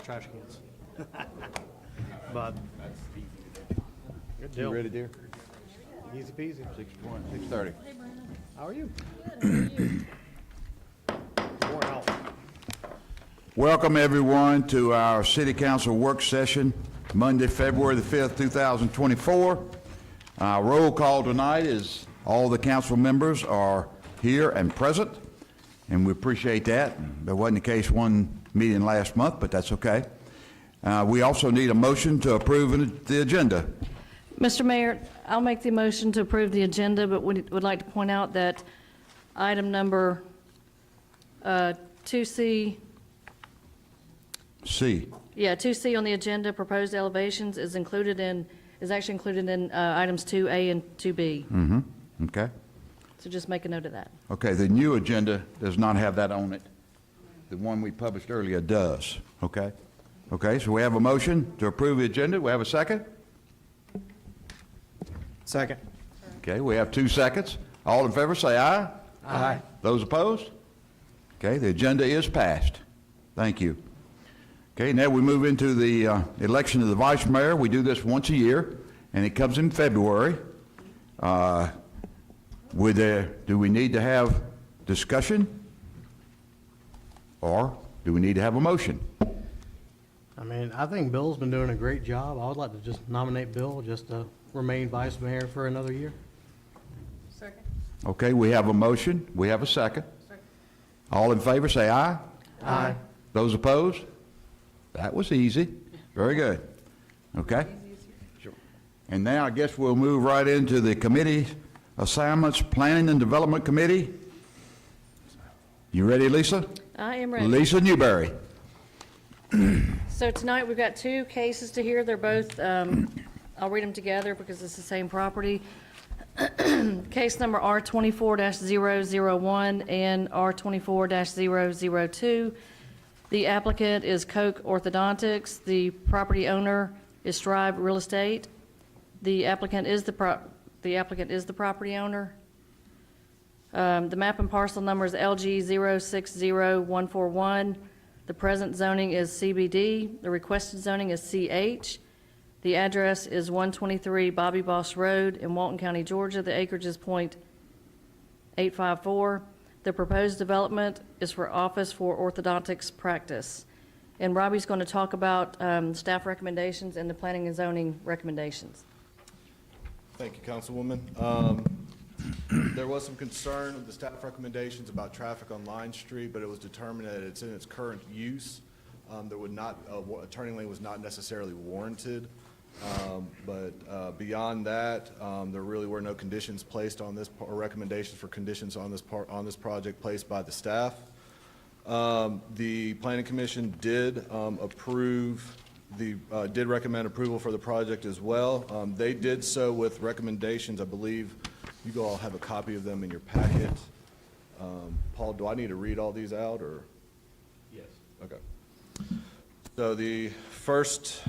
trash cans. But good You deal. ready, dear? Easy peasy. 6:30. How are you? Good. More out. Welcome, everyone, to our City Council work session, Monday, February the 5th, 2024. Roll call tonight is all the council members are here and present, and we appreciate that. That wasn't the case one meeting last month, but that's okay. We also need a motion to approve the agenda. Mr. Mayor, I'll make the motion to approve the agenda, but would like to point out that item number 2C, C. 2C on the agenda, proposed elevations, is actually included in items 2A and 2B. Okay. So just make a note of that. Okay, the new agenda does not have that on it. The one we published earlier does, okay? Okay, so we have a motion to approve the agenda. We have a second? Second. Okay, we have 2 seconds. All in favor, say aye. Aye. Those opposed? Okay, the agenda is passed. Thank you. Okay, now we move into the election of the vice mayor. We do this once a year, and it comes in February. Do we need to have discussion? Or do we need to have a motion? I mean, I think Bill's been doing a great job. I would like to just nominate Bill just to remain vice mayor for another year. Second. Okay, we have a motion. We have a second. All in favor, say aye. Aye. Those opposed? That was easy. Very good. Okay? And now I guess we'll move right into the committee assignments, Planning and Development Committee. You ready, Lisa? I am ready. Lisa Newberry. So tonight, we've got 2 cases to hear. They're both, I'll read them together because it's the same property. Case number R24-001 and R24-002. The applicant is Koch Orthodontics. The property owner is Strive Real Estate. The applicant is the property owner. The map and parcel number is LG 060141. The present zoning is CBD. The requested zoning is CH. The address is 123 Bobby Boss Road in Walton County, Georgia. The acreage is .854. The proposed development is for office for orthodontics practice. And Robbie's going to talk about staff recommendations and the planning and zoning recommendations. Thank you, Councilwoman. There was some concern with the staff recommendations about traffic on Line Street, but it was determined that it's in its current use. There would not, a turning lane was not necessarily warranted. But beyond that, there really were no conditions placed on this, or recommendations for conditions on this project placed by the staff. The Planning Commission did did recommend approval for the project as well. They did so with recommendations. I believe you all have a copy of them in your packet. Paul, do I need to read all these out, or? Yes. Okay. So the first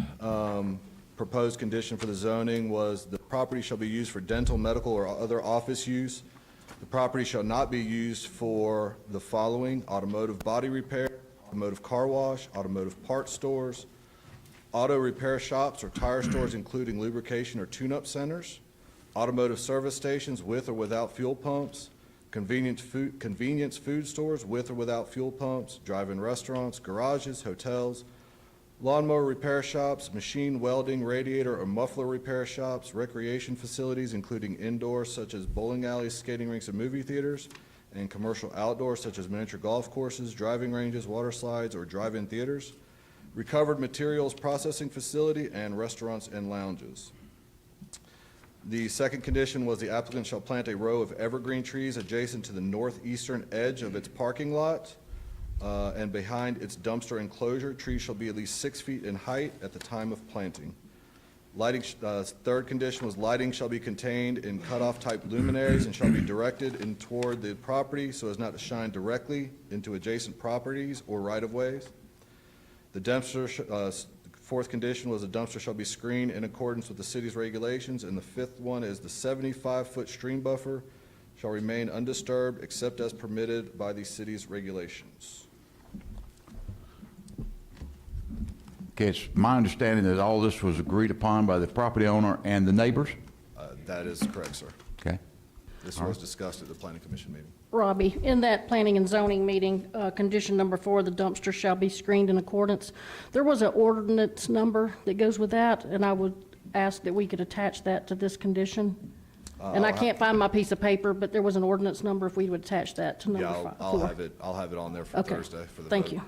proposed condition for the zoning was the property shall be used for dental, medical, or other office use. The property shall not be used for the following: automotive body repair, automotive car wash, automotive parts stores, auto repair shops or tire stores including lubrication or tune-up centers, automotive service stations with or without fuel pumps, convenience food stores with or without fuel pumps, drive-in restaurants, garages, hotels, lawnmower repair shops, machine welding, radiator or muffler repair shops, recreation facilities including indoors such as bowling alleys, skating rinks, and movie theaters, and commercial outdoors such as miniature golf courses, driving ranges, water slides, or drive-in theaters, recovered materials processing facility, and restaurants and lounges. The second condition was the applicant shall plant a row of evergreen trees adjacent to the northeastern edge of its parking lot and behind its dumpster enclosure. Trees shall be at least 6 feet in height at the time of planting. Lighting, third condition was lighting shall be contained in cutoff type luminaries and shall be directed in toward the property so as not to shine directly into adjacent properties or right-of-ways. The dumpster, fourth condition was the dumpster shall be screened in accordance with the city's regulations, and the fifth one is the 75-foot stream buffer shall remain undisturbed except as permitted by the city's regulations. Okay, it's my understanding that all this was agreed upon by the property owner and the neighbors? That is correct, sir. Okay. This was discussed at the planning commission meeting. Robbie, in that planning and zoning meeting, condition number 4, the dumpster shall be screened in accordance. There was an ordinance number that goes with that, and I would ask that we could attach that to this condition. And I can't find my piece of paper, but there was an ordinance number, if we would attach that to number Yeah, 4. I'll have it on there for Okay. Thursday for the Thank vote. you.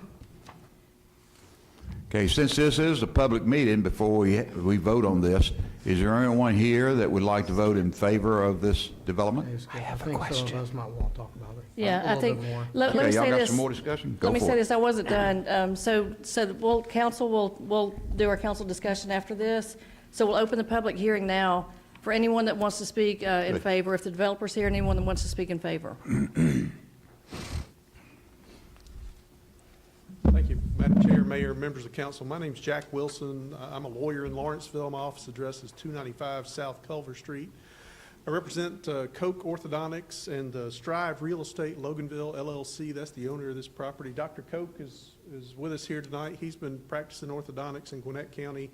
Okay, since this is a public meeting, before we vote on this, is there anyone here that would like to vote in favor of this development? I think some of us might want to talk about it. Yeah, A I little think, bit more. let me Okay, y'all say got this. some more discussion? Go Let me for say it. this, I wasn't done. So council we'll do our council discussion after this. So we'll open the public hearing now for anyone that wants to speak in Good. favor. If the developer's here, anyone that wants to speak in favor. Thank you, Madam Chair, Mayor, members of council. My name's Jack Wilson. I'm a lawyer in Lawrenceville. My office address is 295 South Culver Street. I represent Coke Orthodontics and Strive Real Estate Loganville LLC. That's the owner of this property. Dr. Coke is with us here tonight. He's been practicing orthodontics in Gwinnett County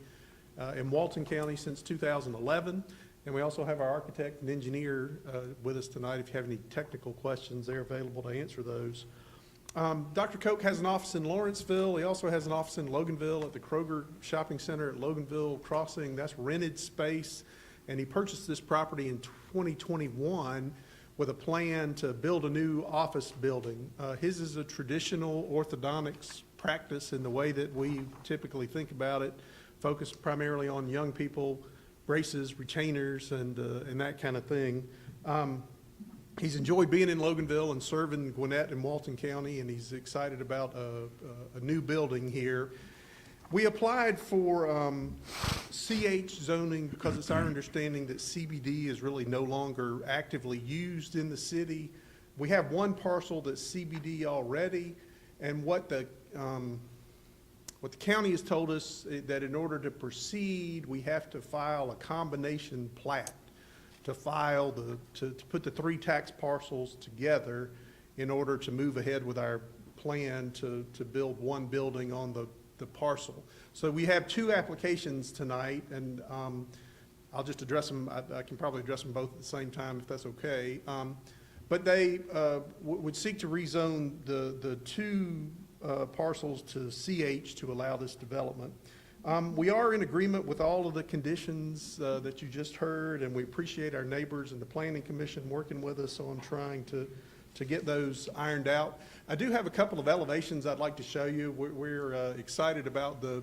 and Walton County since 2011. And we also have our architect and engineer with us tonight. If you have any technical questions, they're available to answer those. Dr. Coke has an office in Lawrenceville. He also has an office in Loganville at the Kroger Shopping Center at Loganville Crossing. That's rented space. And he purchased this property in 2021 with a plan to build a new office building. His is a traditional orthodontics practice in the way that we typically think about it, focused primarily on young people, braces, retainers, and that kind of thing. He's enjoyed being in Loganville and serving Gwinnett and Walton County, and he's excited about a new building here. We applied for CH zoning because it's our understanding that CBD is really no longer actively used in the city. We have one parcel that's CBD already, and what the county has told us that in order to proceed, we have to file a combination plat to put the 3 tax parcels together in order to move ahead with our plan to build one building on the parcel. So we have 2 applications tonight, and I'll just address them. I can probably address them both at the same time if that's okay. But they would seek to rezone the 2 parcels to CH to allow this development. We are in agreement with all of the conditions that you just heard, and we appreciate our neighbors and the Planning Commission working with us on trying to get those ironed out. I do have a couple of elevations I'd like to show you. We're excited about the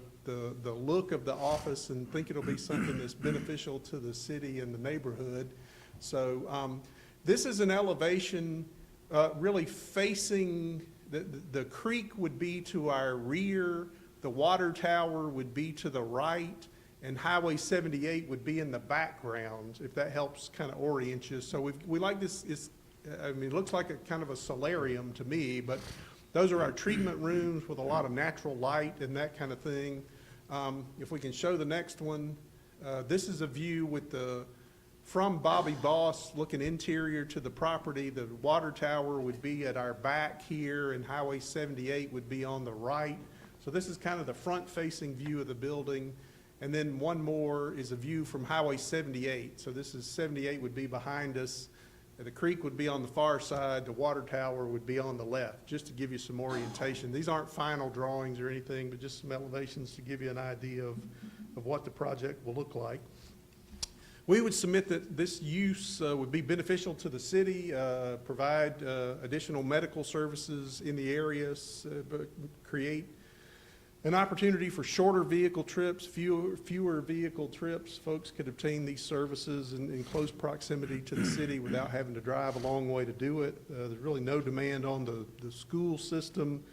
look of the office and think it'll be something that's beneficial to the city and the neighborhood. So this is an elevation really facing, the creek would be to our rear, the water tower would be to the right, and Highway 78 would be in the background, if that helps kind of orient you. So we like this. I mean, it looks like a kind of a solarium to me, but those are our treatment rooms with a lot of natural light and that kind of thing. If we can show the next one, this is a view with from Bobby Boss looking interior to the property. The water tower would be at our back here, and Highway 78 would be on the right. So this is kind of the front-facing view of the building. And then one more is a view from Highway 78. So this is 78 would be behind us. The creek would be on the far side. The water tower would be on the left, just to give you some orientation. These aren't final drawings or anything, but just some elevations to give you an idea of what the project will look like. We would submit that this use would be beneficial to the city, provide additional medical services in the areas, create an opportunity for shorter vehicle trips, fewer vehicle trips. Folks could obtain these services in close proximity to the city without having to drive a long way to do it. There's really no demand on the school system,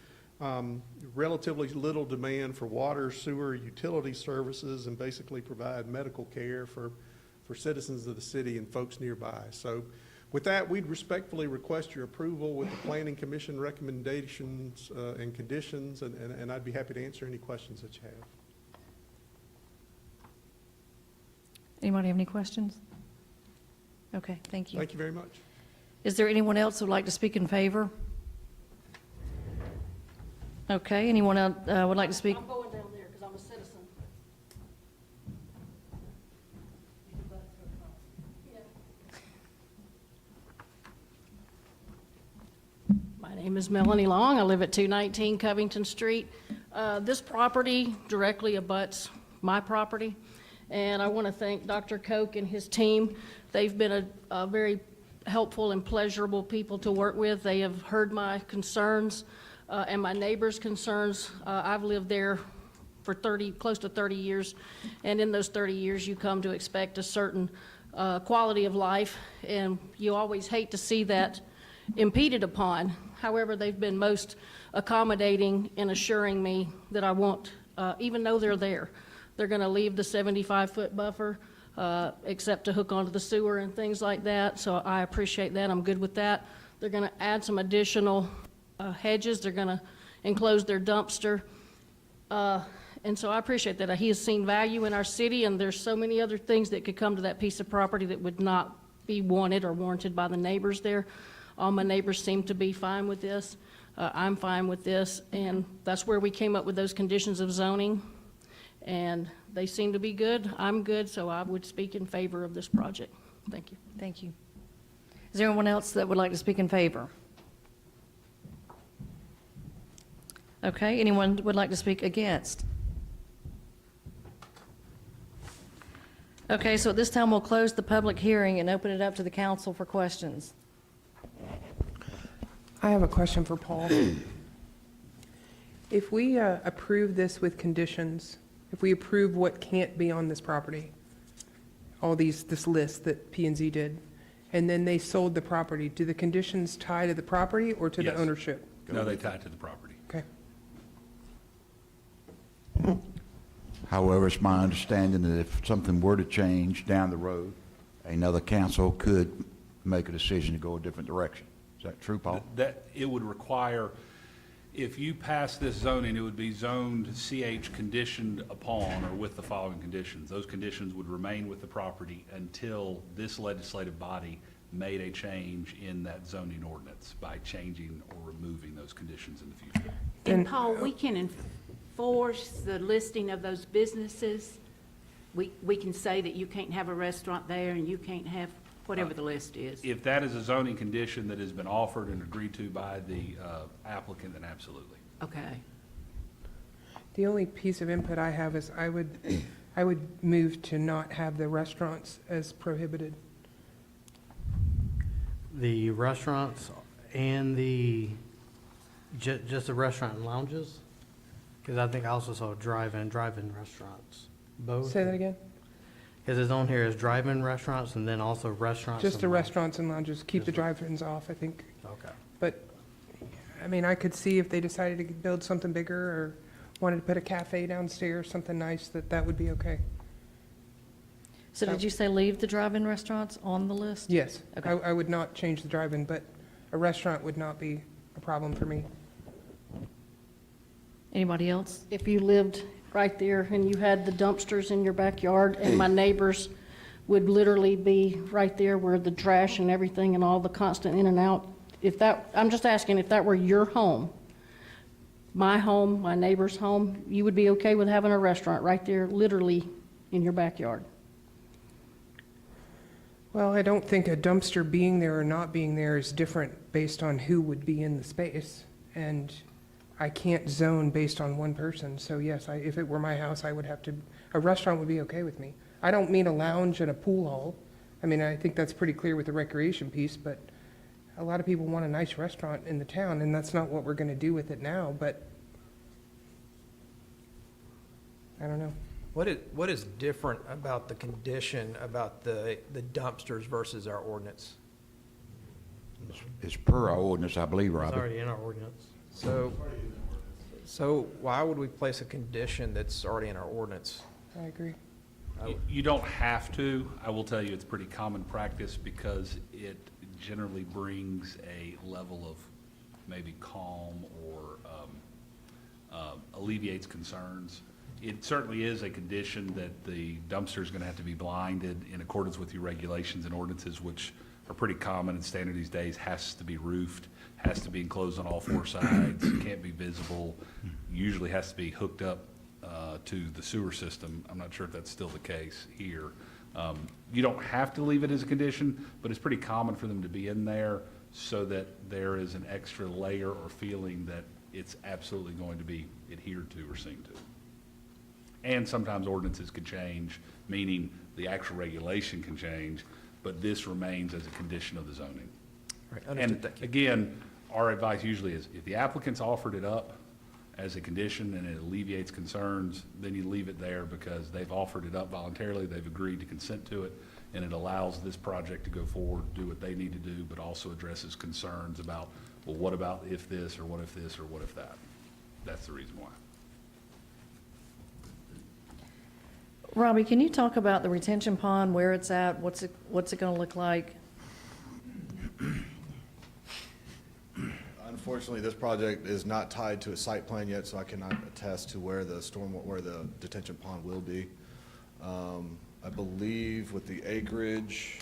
relatively little demand for water, sewer, utility services, and basically provide medical care for citizens of the city and folks nearby. So with that, we'd respectfully request your approval with the Planning Commission recommendations and conditions, and I'd be happy to answer any questions that you have. Anybody have any questions? Okay, thank you. Thank you very much. Is there anyone else who'd like to speak in favor? Okay, anyone else would like to speak? I'm going down there because I'm a citizen name is Melanie Long. I live at 219 Covington Street. This property directly abuts my property, and I want to thank Dr. Koch and his team. They've been a very helpful and pleasurable people to work with. They have heard my concerns and my neighbors' concerns. I've lived there for close to 30 years, and in those 30 years, you come to expect a certain quality of life, and you always hate to see that impeded upon. However, they've been most accommodating in assuring me that I won't, even though they're there, they're going to leave the 75-foot buffer, except to hook onto the sewer and things like that, so I appreciate that. I'm good with that. They're going to add some additional hedges. They're going to enclose their dumpster. And so I appreciate that. He has seen value in our city, and there's so many other things that could come to that piece of property that would not be wanted or warranted by the neighbors there. All my neighbors seem to be fine with this. I'm fine with this, and that's where we came up with those conditions of zoning. And they seem to be good. I'm good, so I would speak in favor of this project. Thank you. Thank you. Is there anyone else that would like to speak in favor? Okay, anyone would like to speak against? Okay, so at this time, we'll close the public hearing and open it up to the council for questions. I have a question for Paul. If we approve this with conditions, if we approve what can't be on this property, all this list that P and Z did, and then they sold the property, do the conditions tie to the property or to the Yes. ownership? No, they tie to the property. Okay. However, it's my understanding that if something were to change down the road, another council could make a decision to go a different direction. Is that true, Paul? That, it would require, if you pass this zoning, it would be zoned CH conditioned upon or with the following conditions. Those conditions would remain with the property until this legislative body made a change in that zoning ordinance by changing or removing those conditions in the future. And- And Paul, we can enforce the listing of those businesses. We can say that you can't have a restaurant there and you can't have whatever the list is. If that is a zoning condition that has been offered and agreed to by the applicant, then absolutely. Okay. The only piece of input I have is I would move to not have the restaurants as prohibited. The restaurants and just the restaurant and lounges? Because I think I also saw drive-in restaurants. Both? Say that again? Because it's on here as drive-in restaurants and then also restaurants. Just and the lounge. restaurants and lounges, keep the drive-ins off, I think. Okay. But, I mean, I could see if they decided to build something bigger or wanted to put a cafe downstairs, something nice, that would be okay. So did you say leave the drive-in restaurants on the list? Yes, Okay. I would not change the drive-in, but a restaurant would not be a problem for me. Anybody else? If you lived right there and you had the dumpsters in your backyard, and my neighbors would literally be right there where the trash and everything and all the constant in and out, I'm just asking, if that were your home, my neighbor's home, you would be okay with having a restaurant right there, literally in your backyard? Well, I don't think a dumpster being there or not being there is different based on who would be in the space. And I can't zone based on one person, so yes, if it were my house, I would have to, a restaurant would be okay with me. I don't mean a lounge and a pool hall. I mean, I think that's pretty clear with the recreation piece, but a lot of people want a nice restaurant in the town, and that's not what we're gonna do with it now, but I don't know. What is different about the condition about the dumpsters versus our ordinance? It's per our ordinance, I believe, It's Robert. already in our ordinance. So why would we place a condition that's already in our ordinance? I agree. You don't have to. I will tell you, it's pretty common practice because it generally brings a level of maybe calm or alleviates concerns. It certainly is a condition that the dumpster is going to have to be blinded in accordance with your regulations and ordinances, which are pretty common and standard these days. Has to be roofed, has to be enclosed on all four sides, can't be visible, usually has to be hooked up to the sewer system. I'm not sure if that's still the case here. You don't have to leave it as a condition, but it's pretty common for them to be in there so that there is an extra layer or feeling that it's absolutely going to be adhered to or seen to. And sometimes ordinances could change, meaning the actual regulation can change, but this remains as a condition of the zoning. Right, understood, And thank you. again, our advice usually is, if the applicant's offered it up as a condition and it alleviates concerns, then you leave it there because they've offered it up voluntarily, they've agreed to consent to it, and it allows this project to go forward, do what they need to do, but also addresses concerns about, well, what about if this, or what if this, or what if that? That's the reason why. Robbie, can you talk about the retention pond, where it's at, what's it gonna look like? Unfortunately, this project is not tied to a site plan yet, so I cannot attest to where the detention pond will be. I believe with the acreage,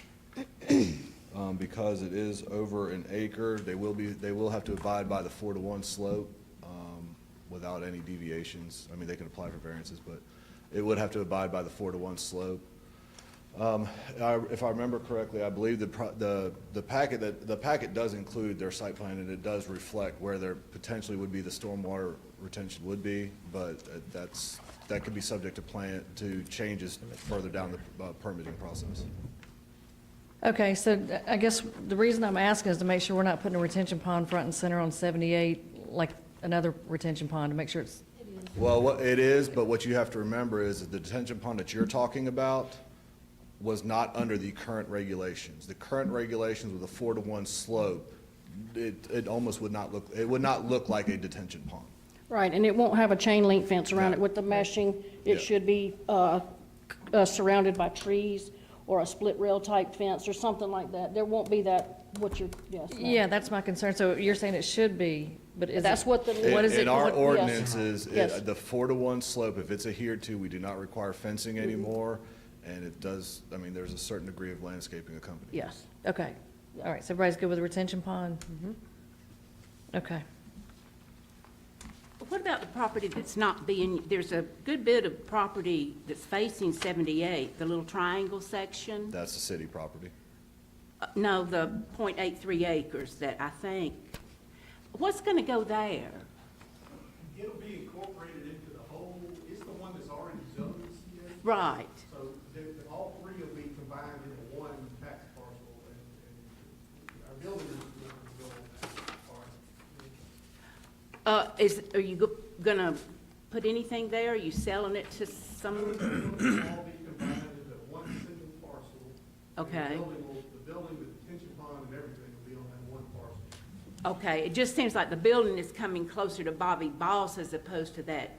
because it is over an acre, they will have to abide by the 4-to-1 slope, without any deviations. I mean, they can apply for variances, but it would have to abide by the 4-to-1 slope. If I remember correctly, I believe the packet does include their site plan, and it does reflect where there potentially would be the stormwater retention would be, but that could be subject to changes further down the permitting process. Okay, so I guess the reason I'm asking is to make sure we're not putting a retention pond front and center on 78, like another retention pond, to make sure it's, Well, what it is, but what you have to remember is that the detention pond that you're talking about was not under the current regulations. The current regulations with a 4-to-1 slope, it almost would not look like a detention pond. Right, and it won't have a chain link fence around it No. with the meshing. Yeah. It should be surrounded by trees or a split rail type fence or something like that. There won't be that, what you're, yes. ma'am. yeah, that's my concern. So you're saying it should be, but is That's it? what the. What is it? In our what- ordinances, Yes. the 4-to-1 slope, if it's adhered to, we do not require fencing anymore, and it does, I mean, there's a certain degree of landscaping accompanied. Yes. Okay, all right, so everybody's good with the retention pond? Okay. What about the property that's not being, there's a good bit of property that's facing 78, the little triangle section? That's the city property. No, the .83 acres that I think, what's going to go there? It'll be incorporated into the whole, it's the one that's already zoned CA. Right. So all three will be combined into one tax parcel, and our building is going to go on that part. Are you going to put anything there? Are you selling it to some? It'll all be combined into one single parcel. and Okay. The building, the detention pond and everything will be on that one parcel. Okay, it just seems like the building is coming closer to Bobby Boss as opposed to that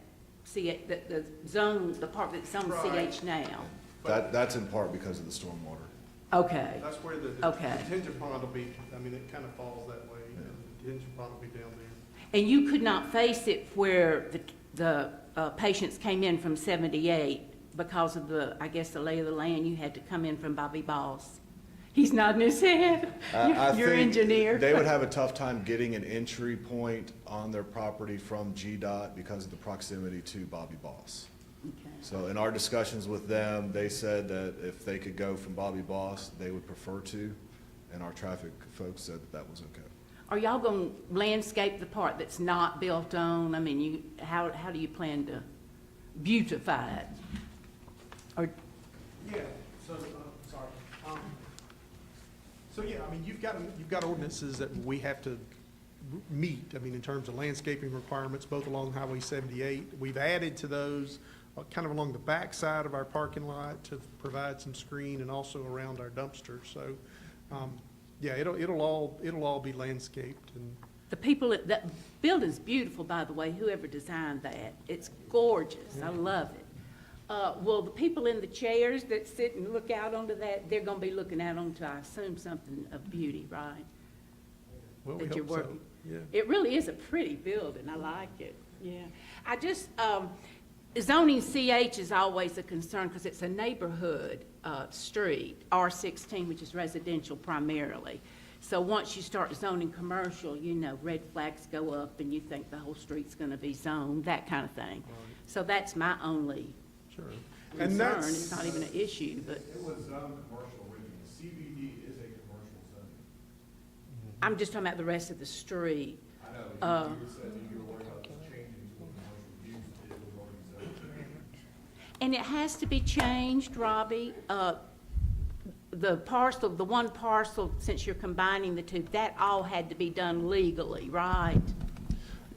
the zone, the part that's on Right. CH now. That's in part because of the stormwater. Okay, That's where the Okay. detention pond will be, I mean, it kind of falls that way, and the detention pond will be down there. and you could not face it where the patients came in from 78 because of I guess, the lay of the land, you had to come in from Bobby Boss. He's nodding his head. I Your think engineer. They would have a tough time getting an entry point on their property from GDOT because of the proximity to Bobby Boss. Okay. So in our discussions with them, they said that if they could go from Bobby Boss, they would prefer to, and our traffic folks said that was okay. Are y'all going to landscape the part that's not built on? I mean, how do you plan to beautify it? Or, Yeah, so, sorry. So, yeah, I mean, you've got ordinances that we have to meet, I mean, in terms of landscaping requirements, both along Highway 78. We've added to those, kind of along the backside of our parking lot to provide some screen and also around our dumpsters. So, yeah, it'll all be landscaped and. the people, that building's beautiful, by the way, whoever designed that. It's gorgeous. I love it. Well, the people in the chairs that sit and look out onto that, they're going to be looking out onto, I assume, something of beauty, right? Well, we That you're hope so, working. yeah. It really is a pretty building. I like it. Yeah. I just, zoning CH is always a concern because it's a neighborhood street, R16, which is residential primarily. So once you start zoning commercial, you know, red flags go up and you think the whole street's going to be zoned, that kind of thing. So that's my only Sure. And concern. that's. It's not even an issue, but, It was zoned commercial originally. CBD is a commercial zone. I'm just talking about the rest of the street. And it has to be changed, Robbie. The parcel, the one parcel, since you're combining the two, that all had to be done legally, right?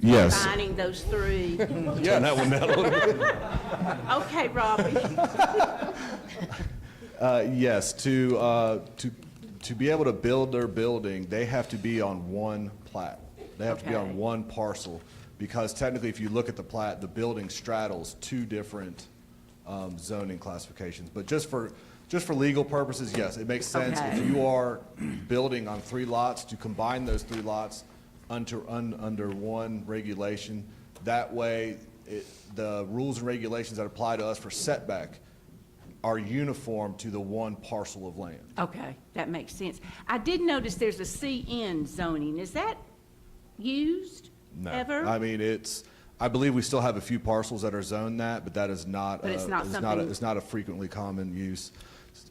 Yes. Combining those three. Turn that one down a little bit. Okay, Robbie. Yes, to be able to build their building, they have to be on one plat. They have to be Okay. on one parcel, because technically, if you look at the plat, the building straddles two different zoning classifications. But just for legal purposes, yes, it makes sense. Okay. If you are building on 3 lots, to combine those 3 lots under one regulation. That way, the rules and regulations that apply to us for setback are uniform to the one parcel of land. Okay, that makes sense. I did notice there's a CN zoning. Is that used No. ever? I mean, I believe we still have a few parcels that are zoned that, but that is not, But it's not something- it's not a frequently common use.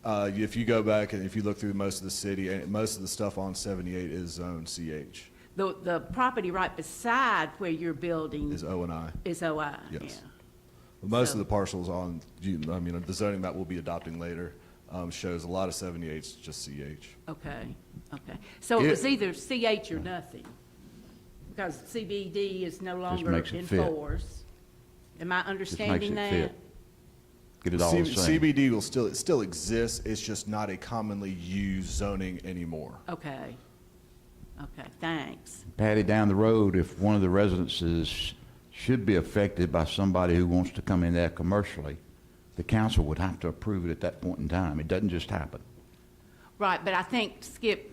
If you go back and if you look through most of the city, and most of the stuff on 78 is zoned CH, The property right beside where you're building is O and I. is OI? Yes. Yeah. Most of So- the parcels on, the zoning map we'll be adopting later, shows a lot of 78's just CH. Okay, okay. So it was either CH or nothing, because CBD is no longer makes in it fit. force. Am I Just makes understanding it that? fit. Get it all the same. CBD it still exists, it's just not a commonly used zoning anymore. Okay, okay, thanks. Patty, down the road, if one of the residences should be affected by somebody who wants to come in there commercially, the council would have to approve it at that point in time. It doesn't just happen. Right, but I think, Skip,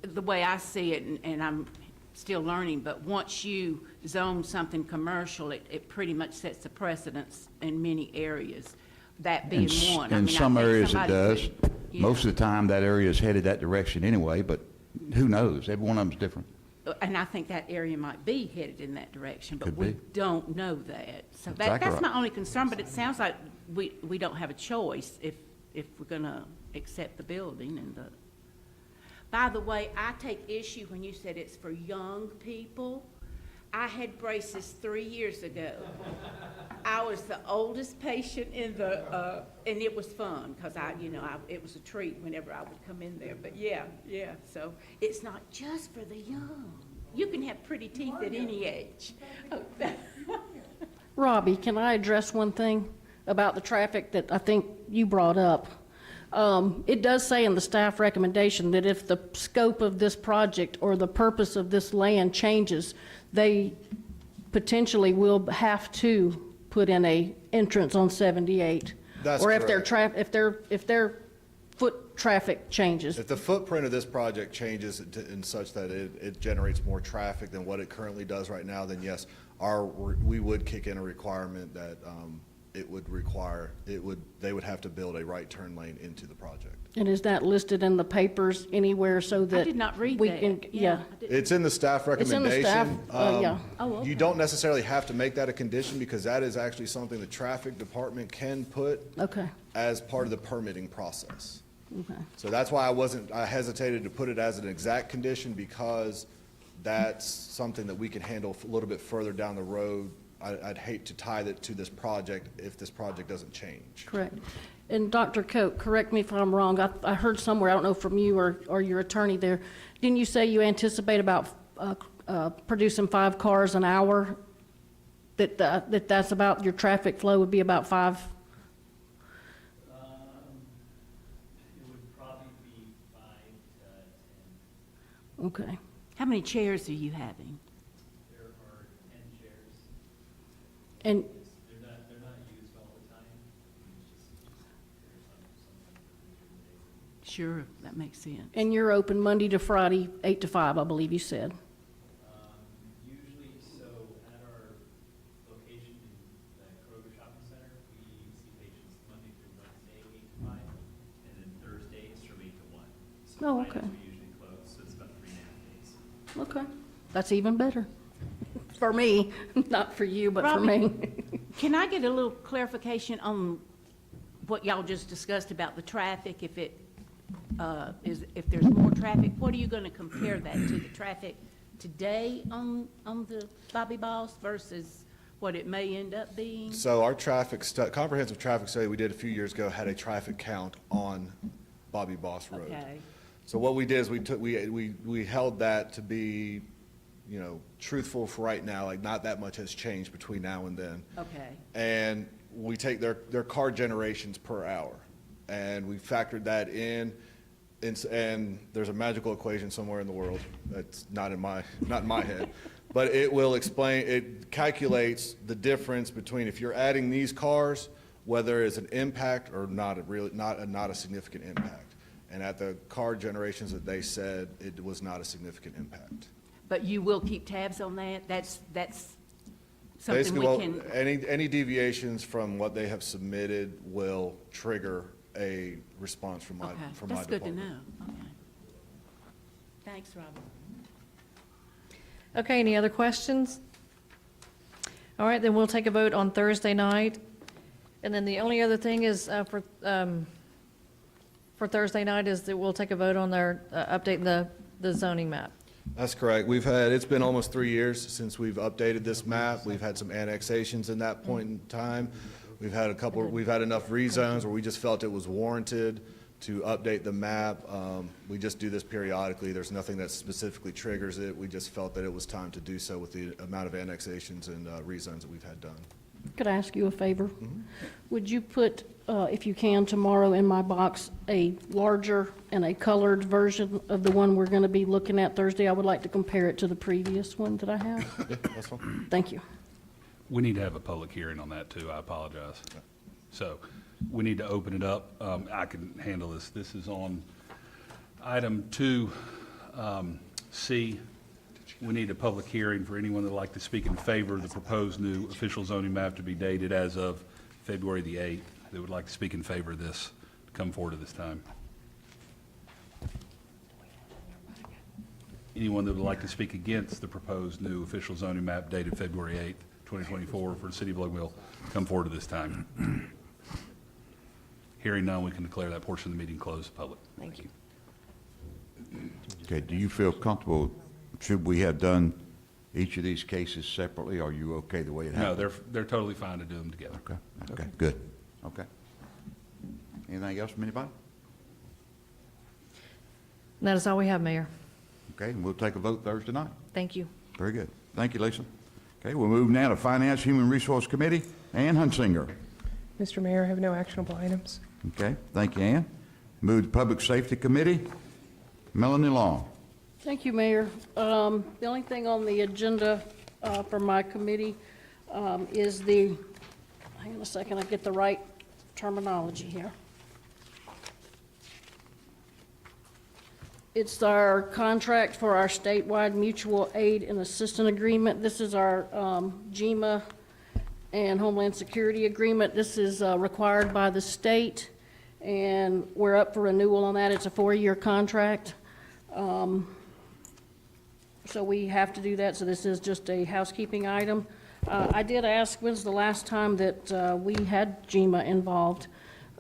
the way I see it, and I'm still learning, but once you zone something commercial, it pretty much sets a precedence in many areas, that being one. I In mean, I some think areas it somebody does. could- yeah. Most of the time, that area is headed that direction anyway, but who knows? Every one of them's different. And I think that area might be headed in that direction, but Could we be. don't know that. So Exactly that's right. my only concern, but it sounds like we don't have a choice if we're gonna accept the building and the. By the way, I take issue when you said it's for young people. I had braces 3 years ago. I was the oldest patient in the, and it was fun, because it was a treat whenever I would come in there. But yeah, so it's not just for the young. You can have pretty teeth at any age. Robbie, can I address one thing about the traffic that I think you brought up? It does say in the staff recommendation that if the scope of this project or the purpose of this land changes, they potentially will have to put in a entrance on 78. That's Or if correct. if their foot traffic changes. If the footprint of this project changes in such that it generates more traffic than what it currently does right now, then yes, we would kick in a requirement that they would have to build a right turn lane into the project. And is that listed in the papers anywhere so that? I did not read we that. can- Yeah. I did- It's in the staff It's in the recommendation. staff, yeah. Oh, okay. You don't necessarily have to make that a condition, because that is actually something the traffic department can put Okay, as part of the permitting process. okay. So that's why I hesitated to put it as an exact condition, because that's something that we can handle a little bit further down the road. I'd hate to tie that to this project if this project doesn't change. Correct. And Dr. Cope, correct me if I'm wrong, I heard somewhere, I don't know from you or your attorney there, didn't you say you anticipate about producing 5 cars an hour? That's about, your traffic flow would be about 5? It would probably be 5 to 10. Okay. How many chairs are you having? There are 10 chairs. And, They're not used all the time. It's just there's sometimes during the day. Sure, that makes sense. and you're open Monday to Friday, 8 to 5, I believe you said? Usually, so at our location in the Kroger Shopping Center, we see patients Monday through Wednesday, 8 to 5, and then Thursdays from 8 to 1. So Oh, Fridays okay. we usually close, so it's about 3.5 days. Okay. That's even better. For me, not for you, but for Robbie, me. Can I get a little clarification on what y'all just discussed about the traffic, if it if there's more traffic, what are you going to compare that to, the traffic today on the Bobby Boss versus what it may end up being? So our comprehensive traffic study we did a few years ago had a traffic count on Bobby Boss Road. Okay, So what we did is we held that to be, truthful for right now, like not that much has changed between now and then. okay, And we take their car generations per hour, and we factored that in, and there's a magical equation somewhere in the world that's not in my head, but it will explain, it calculates the difference between if you're adding these cars, whether it's an impact or not a significant impact. And at the car generations that they said, it was not a significant impact. but you will keep tabs on that? That's something Basically, we well, can, any deviations from what they have submitted will trigger a response from my okay, department. that's good to know, okay. Thanks, Robert. Okay, any other questions? All right, then we'll take a vote on Thursday night. And then the only other thing is, for Thursday night is that we'll take a vote on their, updating the zoning map. That's correct. It's been almost 3 years since we've updated this map. We've had some annexations in that point in time. We've had enough rezones where we just felt it was warranted to update the map. We just do this periodically. There's nothing that specifically triggers it. We just felt that it was time to do so with the amount of annexations and rezones that we've had done. Could I ask you a favor? Would you put, if you can, tomorrow in my box, a larger and a colored version of the one we're going to be looking at Thursday? I would like to compare it to the previous one that I have. Yeah, that's fine. Thank you. We need to have a public hearing on that, too. I apologize. So we need to open it up. I can handle this. This is on item 2C. We need a public hearing for anyone that would like to speak in favor of the proposed new official zoning map to be dated as of February the 8th. They would like to speak in favor of this, come forward at this time. Anyone that would like to speak against the proposed new official zoning map dated February 8th, 2024 for the city of Bloomingville, come forward at this time. Hearing none, we can declare that portion of the meeting closed to the public. Thank you. Okay, do you feel comfortable, should we have done each of these cases separately? Are you okay the way it No, happened? they're totally fine to do them together. Okay, good, okay. Anything else from anybody? And that is all we have, Mayor. Okay, and we'll take a vote Thursday night. Thank you. Very good. Thank you, Lisa. Okay, we'll move now to Finance, Human Resource Committee. Ann Hunsinger. Mr. Mayor, I have no actionable items. Okay, thank you, Ann. Move to Public Safety Committee. Melanie Long. Thank you, Mayor. The only thing on the agenda for my committee is the, hang on a second, I get the right terminology here. It's our contract for our statewide mutual aid and assistance agreement. This is our GEMA and Homeland Security agreement. This is required by the state, and we're up for renewal on that. It's a 4-year contract. So we have to do that, so this is just a housekeeping item. I did ask, when's the last time that we had GEMA involved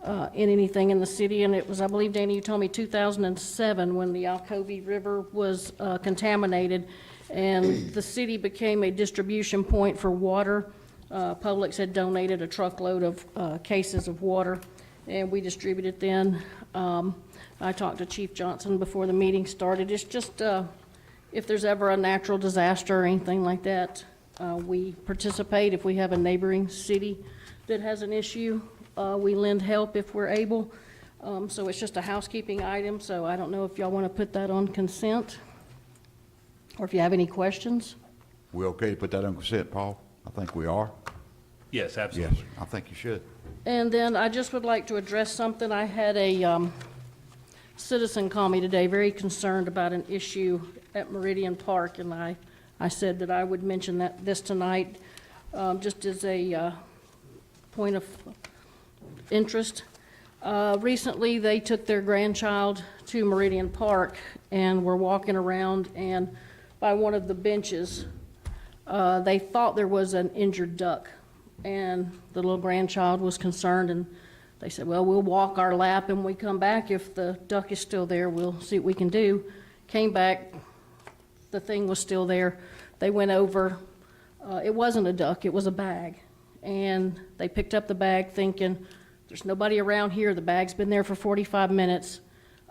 in anything in the city? And it was, I believe, Danny, you told me 2007, when the Alcovy River was contaminated, and the city became a distribution point for water. Publix had donated a truckload of cases of water, and we distributed then. I talked to Chief Johnson before the meeting started. It's just, if there's ever a natural disaster or anything like that, we participate. If we have a neighboring city that has an issue, we lend help if we're able. So it's just a housekeeping item, so I don't know if y'all want to put that on consent, or if you have any questions. We okay to put that on consent, Paul? I think we are. Yes, Yes, absolutely. I think you should. And then I just would like to address something. I had a citizen call me today, very concerned about an issue at Meridian Park, and I said that I would mention this tonight, just as a point of interest. Recently, they took their grandchild to Meridian Park and were walking around, and by one of the benches, they thought there was an injured duck, and the little grandchild was concerned and They said, well, we'll walk our lap and when we come back. If the duck is still there, we'll see what we can do. Came back, the thing was still there. They went over, it wasn't a duck, it was a bag. And they picked up the bag thinking, there's nobody around here, the bag's been there for 45 minutes.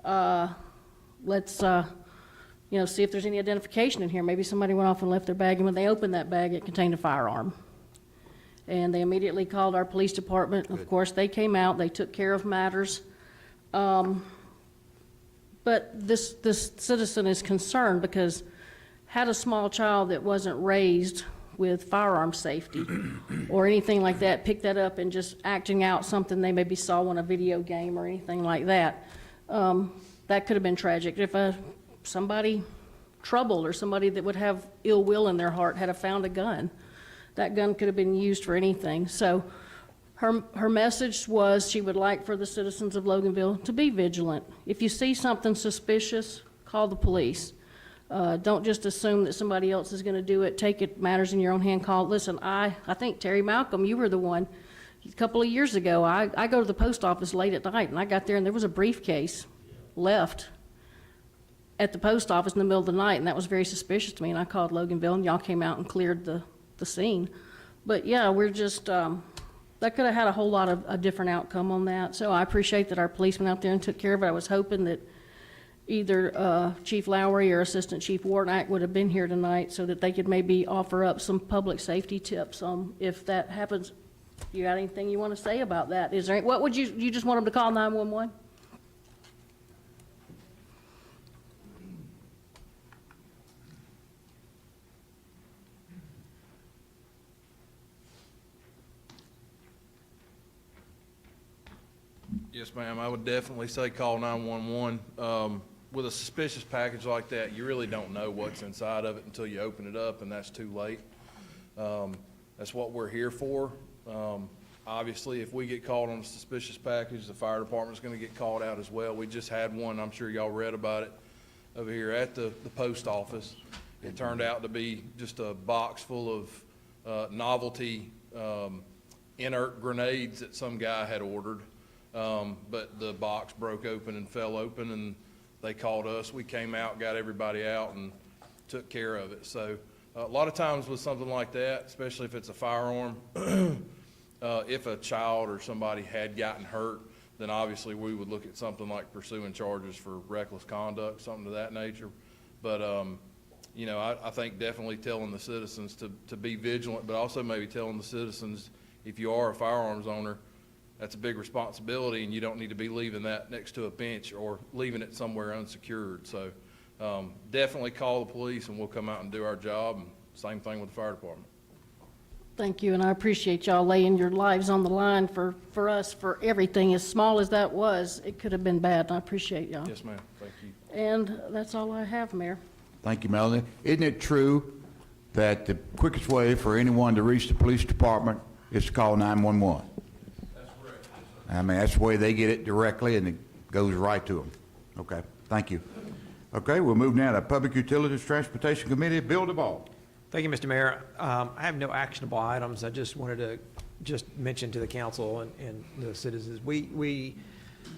Let's, see if there's any identification in here. Maybe somebody went off and left their bag, and when they opened that bag, it contained a firearm. And they immediately called our police department. Of course, they came out, they took care of matters. But this citizen is concerned because had a small child that wasn't raised with firearm safety or anything like that, pick that up and just acting out something they maybe saw on a video game or anything like that, that could have been tragic. If somebody troubled or somebody that would have ill will in their heart had found a gun, that gun could have been used for anything. So her message was she would like for the citizens of Loganville to be vigilant. If you see something suspicious, call the police. Don't just assume that somebody else is going to do it. Take it matters in your own hand. Call. Listen, I think Terry Malcolm, you were the one a couple of years ago. I go to the post office late at night, and I got there, and there was a briefcase left at the post office in the middle of the night, and that was very suspicious to me. And I called Loganville, and y'all came out and cleared the scene. But yeah, we're just that could have had a whole lot of a different outcome on that. So I appreciate that our police went out there and took care of it. I was hoping that either Chief Lowry or Assistant Chief Warnack would have been here tonight so that they could maybe offer up some public safety tips on if that happens. You got anything you want to say about that? Is there, what would you just want them to call 911? Yes, ma'am. I would definitely say call 911. With a suspicious package like that, you really don't know what's inside of it until you open it up, and that's too late. That's what we're here for. Obviously, if we get called on a suspicious package, the fire department's going to get called out as well. We just had one, I'm sure y'all read about it, over here at the post office. It turned out to be just a box full of novelty inert grenades that some guy had ordered. But the box broke open and fell open, and they called us. We came out, got everybody out, and took care of it. So a lot of times with something like that, especially if it's a firearm, if a child or somebody had gotten hurt, then obviously we would look at something like pursuing charges for reckless conduct, something of that nature. But, I think definitely telling the citizens to be vigilant, but also maybe telling the citizens, if you are a firearms owner, that's a big responsibility, and you don't need to be leaving that next to a bench or leaving it somewhere unsecured. So definitely call the police, and we'll come out and do our job, and same thing with the fire department. Thank you, and I appreciate y'all laying your lives on the line for us, for everything. As small as that was, it could have been bad, and I appreciate y'all. Yes, ma'am. Thank you. And that's all I have, Mayor. Thank you, Melanie. Isn't it true that the quickest way for anyone to reach the police department is to call 911? I mean, that's the way they get it directly, and it goes right to them. Okay, thank you. Okay, we'll move now to Public Utilities Transportation Committee. Bill DeBall. Thank you, Mr. Mayor. I have no actionable items. I just wanted to mention to the council and the citizens,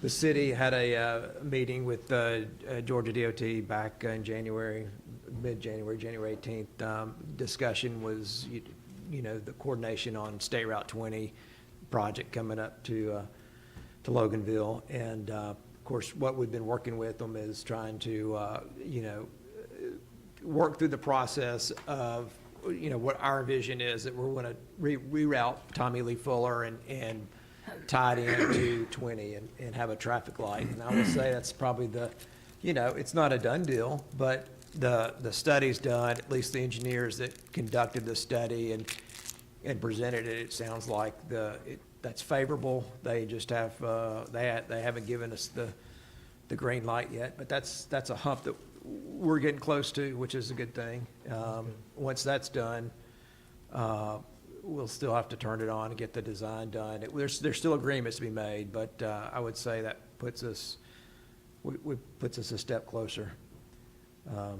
the city had a meeting with Georgia DOT back in January, mid-January, January 18th. Discussion was, the coordination on State Route 20 project coming up to Loganville. And, of course, what we've been working with them is trying to, work through the process of, what our vision is, that we're going to reroute Tommy Lee Fuller and tie it into 20 and have a traffic light. And I would say that's probably it's not a done deal, but the study's done, at least the engineers that conducted the study and presented it, it sounds like that's favorable. They just have, they haven't given us the green light yet, but that's a hump that we're getting close to, which is a good thing. Once that's done, we'll still have to turn it on and get the design done. There's still agreements to be made, but I would say that puts us a step closer. You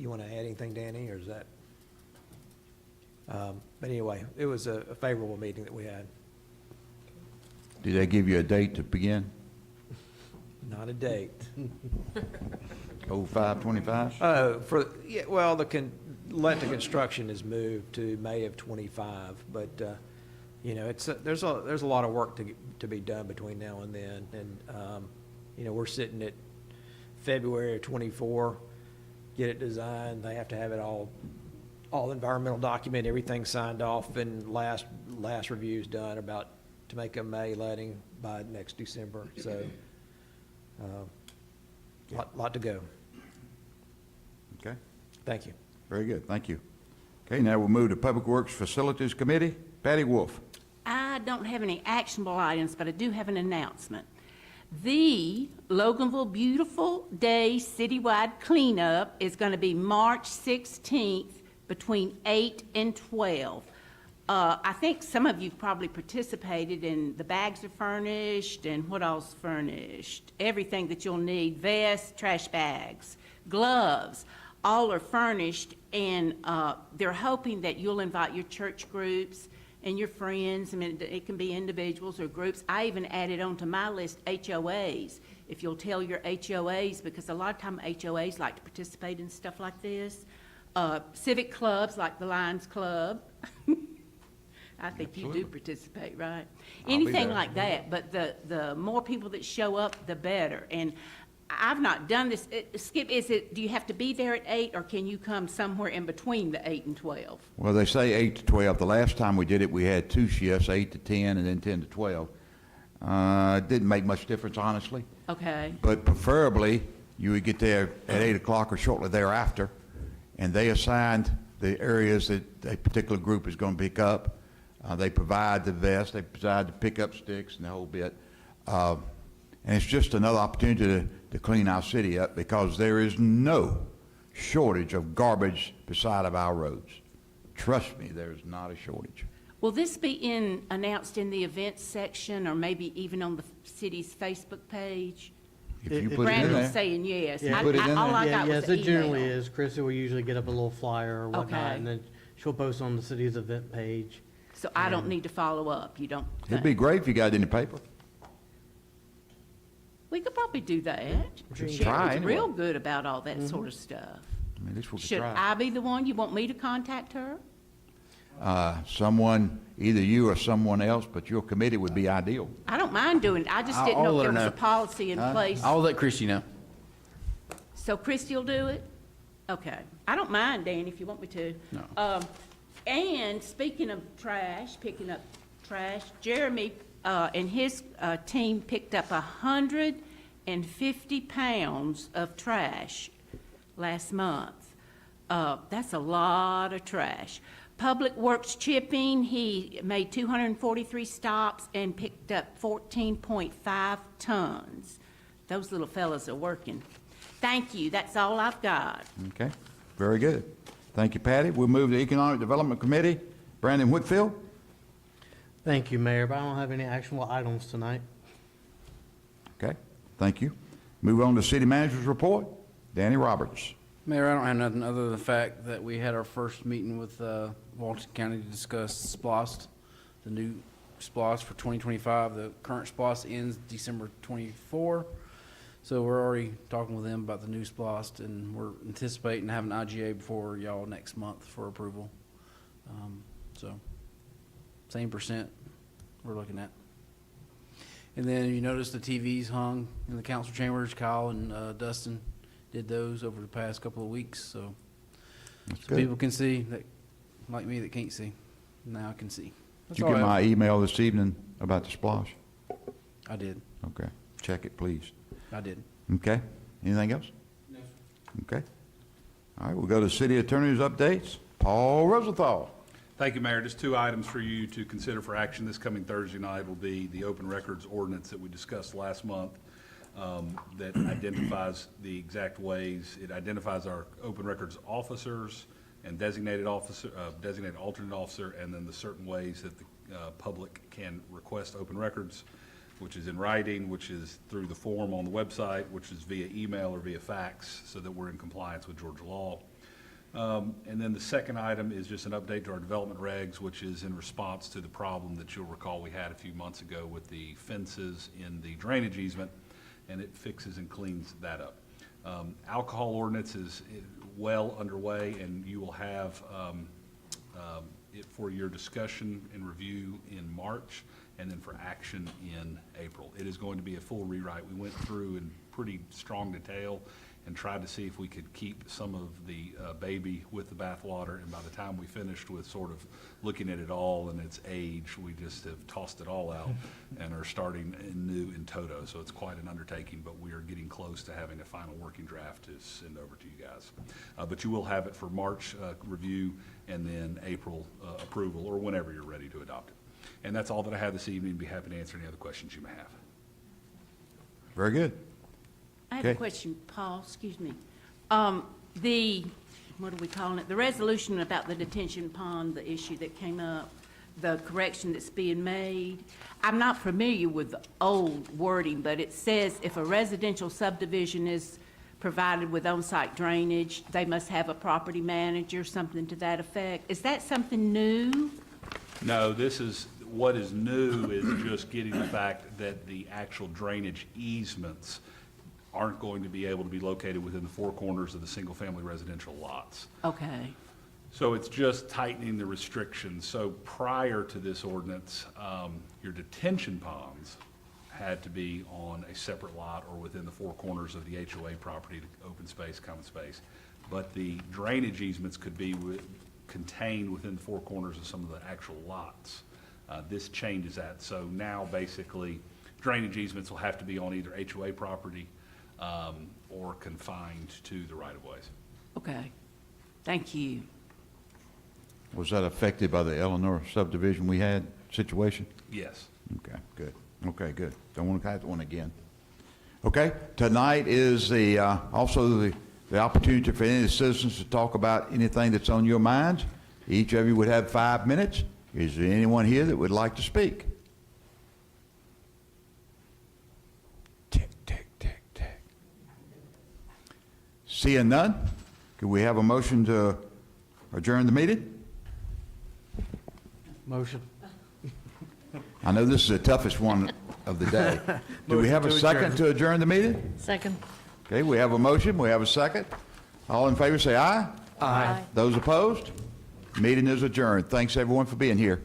want to add anything, Danny, or is that? But anyway, it was a favorable meeting that we had. Did they give you a date to begin? Not a date. 05/25? Yeah, well, let the construction is moved to May of '25, but, you know, there's a lot of work to be done between now and then. And, you know, we're sitting at February of '24, get it designed, they have to have it all environmental document, everything signed off, and last review's done to make a May letting by next December, so, lot to go. Okay, Thank you. very good, thank you. Okay, now we'll move to Public Works Facilities Committee. Patty Wolf. I don't have any actionable items, but I do have an announcement. The Loganville Beautiful Day Citywide Cleanup is going to be March 16th between 8 and 12. I think some of you probably participated in, the bags are furnished, and what else furnished? Everything that you'll need, vests, trash bags, gloves, all are furnished, and they're hoping that you'll invite your church groups and your friends. I mean, it can be individuals or groups. I even added onto my list HOAs. If you'll tell your HOAs, because a lot of time HOAs like to participate in stuff like this. Civic clubs like the Lions Club. I think you do participate, right? I'll be Anything there. like that, but the more people that show up, the better. And I've not done this. Skip, do you have to be there at 8, or can you come somewhere in between the 8 and 12? Well, they say 8 to 12. The last time we did it, we had 2 shifts, 8 to 10 and then 10 to 12. It didn't make much difference, honestly. Okay. But preferably, you would get there at 8 o'clock or shortly thereafter, and they assigned the areas that a particular group is going to pick up. They provide the vest, they provide the pickup sticks and the whole bit. And it's just another opportunity to clean our city up, because there is no shortage of garbage beside of our roads. Trust me, there's not a shortage. Will this be announced in the events section, or maybe even on the city's Facebook page? If you put it in Brandon's there, saying yes. Yeah. Put it in All I Yeah, got was yes, the it generally email. is. Chrissy will usually get up a little flyer or whatnot, Okay. and then she'll post on the city's event page. So I don't need to follow up, you don't it'd be think? great if you got it in the paper. We could probably do that. should Sherry's try anyway. real good about all that sort of stuff. I mean, at least we could Should try. I be the one? You want me to contact her? Someone, either you or someone else, but your committee would be ideal. I don't mind doing it. I just didn't I'll know if let there her was a know. policy in place. I'll let Christie know. So Christie will do it? Okay. I don't mind, Dan, if you want me to. No. And speaking of trash, picking up trash, Jeremy and his team picked up 150 pounds of trash last month. That's a lot of trash. Public Works Chipping, he made 243 stops and picked up 14.5 tons. Those little fellas are working. Thank you. That's all I've got. Okay, very good. Thank you, Patty. We'll move to Economic Development Committee. Brandon Whitfield. Thank you, Mayor, but I don't have any actionable items tonight. Okay, thank you. Move on to City Manager's Report. Danny Roberts. Mayor, I don't have nothing other than the fact that we had our first meeting with Washington County to discuss SPLOST, the new SPLOST for 2025. The current SPLOST ends December 24. So we're already talking with them about the new SPLOST, and we're anticipating having IGA before y'all next month for approval. So same percent we're looking at. And then you notice the TVs hung in the council chambers. Kyle and Dustin did those over the past couple of weeks, so That's so good. people can see that, like me, that can't see. Now I can see. Did you get my email this evening about the splosh? I did. Okay, check it, please. I did. Okay, anything else? No. Okay. All right, we'll go to City Attorney's updates. Paul Rosenthal. Thank you, Mayor. Just 2 items for you to consider for action this coming Thursday night will be the open records ordinance that we discussed last month that identifies the exact ways. It identifies our open records officers and designated officer, designated alternate officer, and then the certain ways that the public can request open records, which is in writing, which is through the form on the website, which is via email or via fax, so that we're in compliance with Georgia law. And then the second item is just an update to our development regs, which is in response to the problem that you'll recall we had a few months ago with the fences in the drainage easement, and it fixes and cleans that up. Alcohol ordinance is well underway, and you will have it for your discussion and review in March, and then for action in April. It is going to be a full rewrite. We went through in pretty strong detail and tried to see if we could keep some of the baby with the bathwater, and by the time we finished with sort of looking at it all and its age, we just have tossed it all out and are starting new in toto. So it's quite an undertaking, but we are getting close to having a final working draft to send over to you guys. But you will have it for March review and then April approval, or whenever you're ready to adopt it. And that's all that I have this evening. Be happy to answer any other questions you may have. Very good. I have a Okay. question, Paul, excuse me. What are we calling it? The resolution about the detention pond, the issue that came up, the correction that's being made. I'm not familiar with the old wording, but it says if a residential subdivision is provided with on-site drainage, they must have a property manager, something to that effect. Is that something new? No, what is new is just getting the fact that the actual drainage easements aren't going to be able to be located within the four corners of the single-family residential lots. Okay, So it's just tightening the restrictions. So prior to this ordinance, your detention ponds had to be on a separate lot or within the four corners of the HOA property, the open space, common space. But the drainage easements could be contained within the four corners of some of the actual lots. This changes that. So now basically drainage easements will have to be on either HOA property or confined to the right-of-ways. okay. Thank you. Was that affected by the Eleanor subdivision we had situation? Yes. Okay, good. Okay, good. Don't want to have that one again. Okay, tonight is also the opportunity for any citizens to talk about anything that's on your minds. Each of you would have 5 minutes. Is there anyone here that would like to speak? Tick, tick, tick, tick. Seeing none, could we have a motion to adjourn the meeting? Motion. I know this is the toughest one of the day. Do we have a second to adjourn the meeting? Second. Okay, we have a motion, we have a second. All in favor say aye. Aye. Those opposed? Meeting is adjourned. Thanks, everyone, for being here.